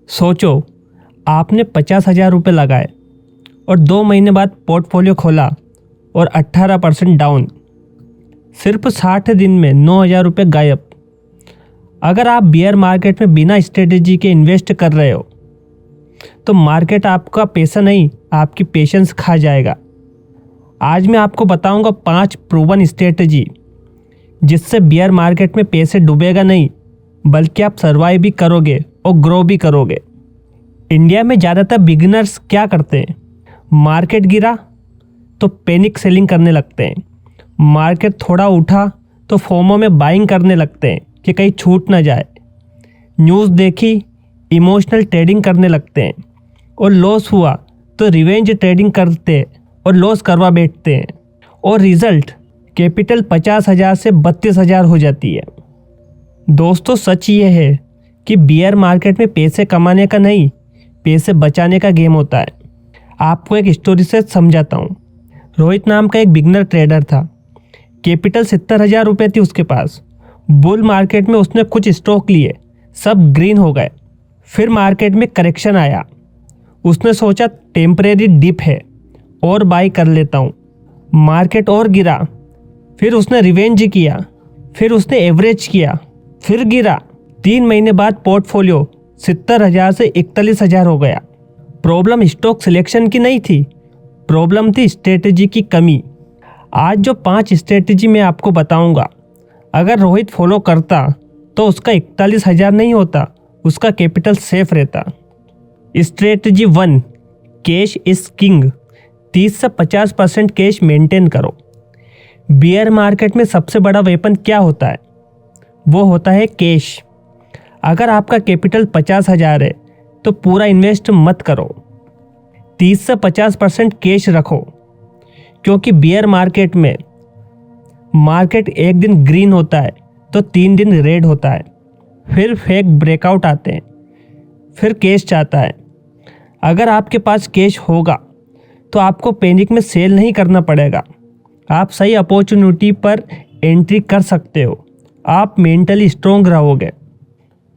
सोचो, आपने 50,000 रुपये लगाए और 2 महीने बाद पोर्टफोलियो खोला और 18% डाउन। सिर्फ 60 दिन में 9,000 रुपये गायब। अगर आप बियर मार्केट में बिना स्ट्रेटेजी के इन्वेस्ट कर रहे हो तो मार्केट आपका पैसा नहीं, आपकी पेशेंस खा जाएगा। आज मैं आपको बताऊंगा 5 प्रूवन स्ट्रेटेजी जिससे बियर मार्केट में पैसे डूबेगा नहीं, बल्कि आप सर्वाइव भी करोगे और ग्रो भी करोगे। इंडिया में ज़्यादातर बिगिनर्स क्या करते हैं? मार्केट गिरा तो पैनिक सेलिंग करने लगते हैं, मार्केट थोड़ा उठा तो फोमो में बाइंग करने लगते हैं कि कहीं छूट ना जाए। न्यूज़ देखी, इमोशनल ट्रेडिंग करने लगते हैं और लॉस हुआ तो रिवेंज ट्रेडिंग करते और लॉस करवा बैठते हैं और रिजल्ट कैपिटल 50,000 से 32,000 हो जाती है। दोस्तों, सच ये है कि बियर मार्केट में पैसे कमाने का नहीं, पैसे बचाने का गेम होता है। आपको एक स्टोरी से समझाता हूँ। रोहित नाम का एक बिगनर ट्रेडर था। कैपिटल 70,000 रुपये थी उसके पास। बुल मार्केट में उसने कुछ स्टॉक लिए, सब ग्रीन हो गए। फिर मार्केट में करेक्शन आया। उसने सोचा टेम्परेरी डिप है और बाई कर लेता हूँ। मार्केट और गिरा। फिर उसने रिवेंज किया, फिर उसने एवरेज किया, फिर गिरा। 3 महीने बाद पोर्टफोलियो 70,000 से 41,000 हो गया। प्रॉब्लम स्टॉक सिलेक्शन की नहीं थी, प्रॉब्लम थी स्ट्रेटेजी की कमी। आज जो 5 स्ट्रेटेजी मैं आपको बताऊंगा, अगर रोहित फॉलो करता तो उसका 41,000 नहीं होता, उसका कैपिटल सेफ रहता। Strategy 1, cash is king. 30 से 50% कैश मेंटेन करो। बियर मार्केट में सबसे बड़ा वेपन क्या होता है? वो होता है कैश। अगर आपका कैपिटल 50,000 है तो पूरा इन्वेस्ट मत करो, 30 से 50% कैश रखो, क्योंकि बियर मार्केट में मार्केट एक दिन ग्रीन होता है तो 3 दिन रेड होता है, फिर फेक ब्रेकआउट आते हैं, फिर कैश चाहता है। अगर आपके पास कैश होगा तो आपको पैनिक में सेल नहीं करना पड़ेगा, आप सही अपॉर्चुनिटी पर एंट्री कर सकते हो, आप मेंटली स्ट्रोंग रहोगे।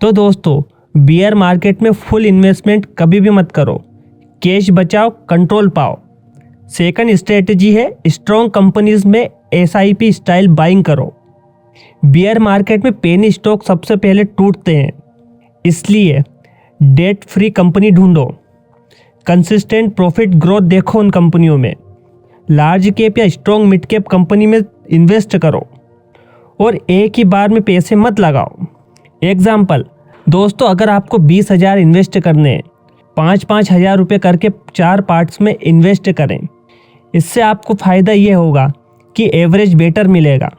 तो दोस्तों, बियर मार्केट में फुल इन्वेस्टमेंट कभी भी मत करो, कैश बचाओ, कंट्रोल पाओ। सेकंड स्ट्रेटजी है स्ट्रॉन्ग कंपनीज में SIP स्टाइल बाइंग करो। बियर मार्केट में पेनी स्टॉक सबसे पहले टूटते हैं, इसलिए डेट फ्री कंपनी ढूंढो। कंसिस्टेंट प्रॉफिट ग्रोथ देखो उन कंपनियों में। लार्ज कैप या स्ट्रॉन्ग मिड कैप कंपनी में इन्वेस्ट करो और एक ही बार में पैसे मत लगाओ। एग्जाम्पल, दोस्तों, अगर आपको 20,000 इन्वेस्ट करने हैं, 5-5 हज़ार रुपये करके 4 पार्ट्स में इन्वेस्ट करें। इससे आपको फ़ायदा ये होगा कि एवरेज बेटर मिलेगा,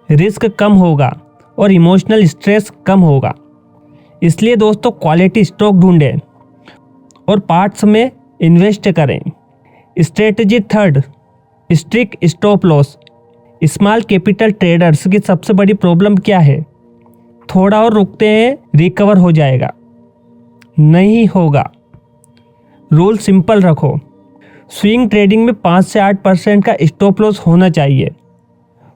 रिस्क कम होगा और इमोशनल स्ट्रेस कम होगा। इसलिए दोस्तों, क्वालिटी स्टॉक ढूंढें और पार्ट्स में इन्वेस्ट करें। Strategy 3, strict stop loss. Small capital traders की सबसे बड़ी प्रॉब्लम क्या है? थोड़ा और रुकते हैं, रिकवर हो जाएगा, नहीं होगा। रूल सिंपल रखो, स्विंग ट्रेडिंग में 5 से 8% का स्टॉप लॉस होना चाहिए।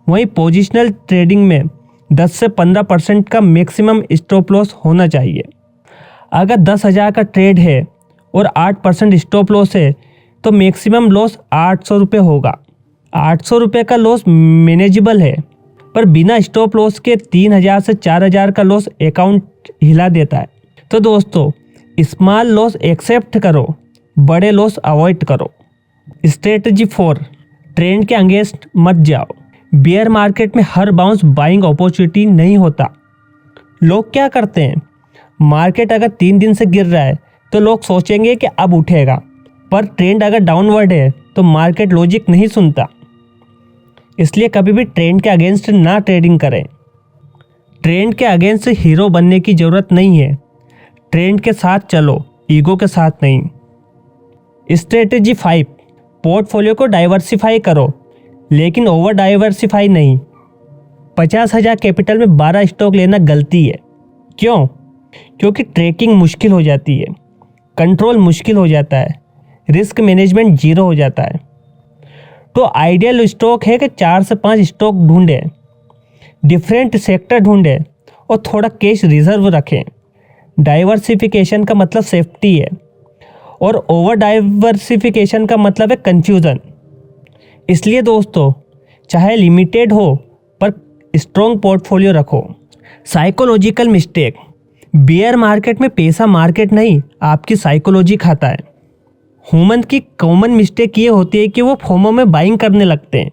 वहीं पोजिशनल ट्रेडिंग में 10 से 15% का मैक्सिमम स्टॉप लॉस होना चाहिए। अगर 10,000 का ट्रेड है और 8% स्टॉप लॉस है तो मैक्सिमम लॉस 800 रुपये होगा। 800 रुपये का लॉस मैनेजेबल है, पर बिना स्टॉप लॉस के 3,000 से 4,000 का लॉस अकाउंट हिला देता है। तो दोस्तों, स्मॉल लॉस एक्सेप्ट करो, बड़े लॉस अवॉइड करो। स्ट्रेटजी 4, ट्रेंड के अगेंस्ट मत जाओ। बियर मार्केट में हर बाउंस बाइंग अपॉर्चुनिटी नहीं होता। लोग क्या करते हैं, मार्केट अगर 3 दिन से गिर रहा है तो लोग सोचेंगे कि अब उठेगा, पर ट्रेंड अगर डाउनवर्ड है तो मार्केट लॉजिक नहीं सुनता। इसलिए कभी भी ट्रेंड के अगेंस्ट ना ट्रेडिंग करें। ट्रेंड के अगेंस्ट हीरो बनने की ज़रूरत नहीं है, ट्रेंड के साथ चलो, ईगो के साथ नहीं। स्ट्रेटजी 5, पोर्टफोलियो को डाइवर्सिफाई करो, लेकिन ओवर डाइवर्सिफाई नहीं। 50,000 कैपिटल में 12 स्टॉक लेना गलती है। क्यों? क्योंकि ट्रैकिंग मुश्किल हो जाती है, कंट्रोल मुश्किल हो जाता है, रिस्क मैनेजमेंट जीरो हो जाता है। तो आइडियल स्टॉक है कि 4 से 5 स्टॉक ढूंढें, डिफरेंट सेक्टर ढूंढें और थोड़ा कैश रिजर्व रखें। डाइवर्सिफिकेशन का मतलब सेफ्टी है और ओवर डाइवर्सिफिकेशन का मतलब है कंफ्यूजन। इसलिए दोस्तों, चाहे लिमिटेड हो पर स्ट्रॉन्ग पोर्टफोलियो रखो। Psychological mistake. बेयर मार्केट में पैसा मार्केट नहीं, आपकी साइकोलॉजी खाता है। ह्यूमन की कॉमन मिस्टेक ये होती है कि वो फोमो में बाइंग करने लगते हैं,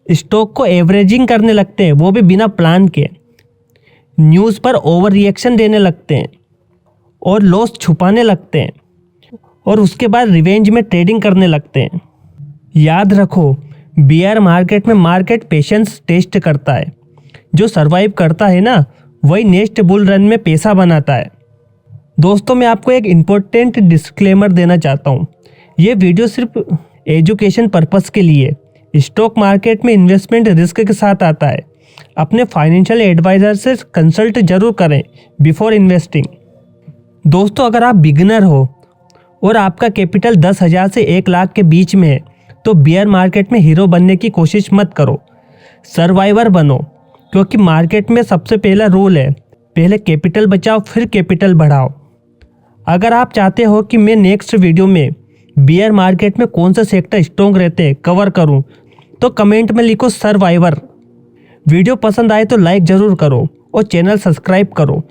स्टॉक को एवरेजिंग करने लगते हैं, वो भी बिना प्लान के। न्यूज़ पर ओवर रिएक्शन देने लगते हैं और लॉस छुपाने लगते हैं और उसके बाद रिवेंज में ट्रेडिंग करने लगते हैं। याद रखो, बेयर मार्केट में मार्केट पेशेंस टेस्ट करता है। जो सर्वाइव करता है ना, वही नेक्स्ट बुल रन में पैसा बनाता है। दोस्तों, मैं आपको एक इम्पोर्टेंट डिस्क्लेमर देना चाहता हूँ। ये वीडियो सिर्फ एजुकेशन पर्पस के लिए। स्टॉक मार्केट में इन्वेस्टमेंट रिस्क के साथ आता है। अपने फाइनेंशियल एडवाइज़र से कंसल्ट जरूर करें बिफोर इन्वेस्टिंग। दोस्तों, अगर आप बिगिनर हो और आपका कैपिटल 10,000 से 1 लाख के बीच में है तो बेयर मार्केट में हीरो बनने की कोशिश मत करो, सर्वाइवर बनो। क्योंकि मार्केट में सबसे पहला रूल है, पहले कैपिटल बचाओ फिर कैपिटल बढ़ाओ। अगर आप चाहते हो कि मैं नेक्स्ट वीडियो में बेयर मार्केट में कौन सा सेक्टर स्ट्रॉन्ग रहते हैं कवर करूं, तो कमेंट में लिखो सर्वाइवर। वीडियो पसंद आए तो लाइक ज़रूर करो और चैनल सब्सक्राइब करो।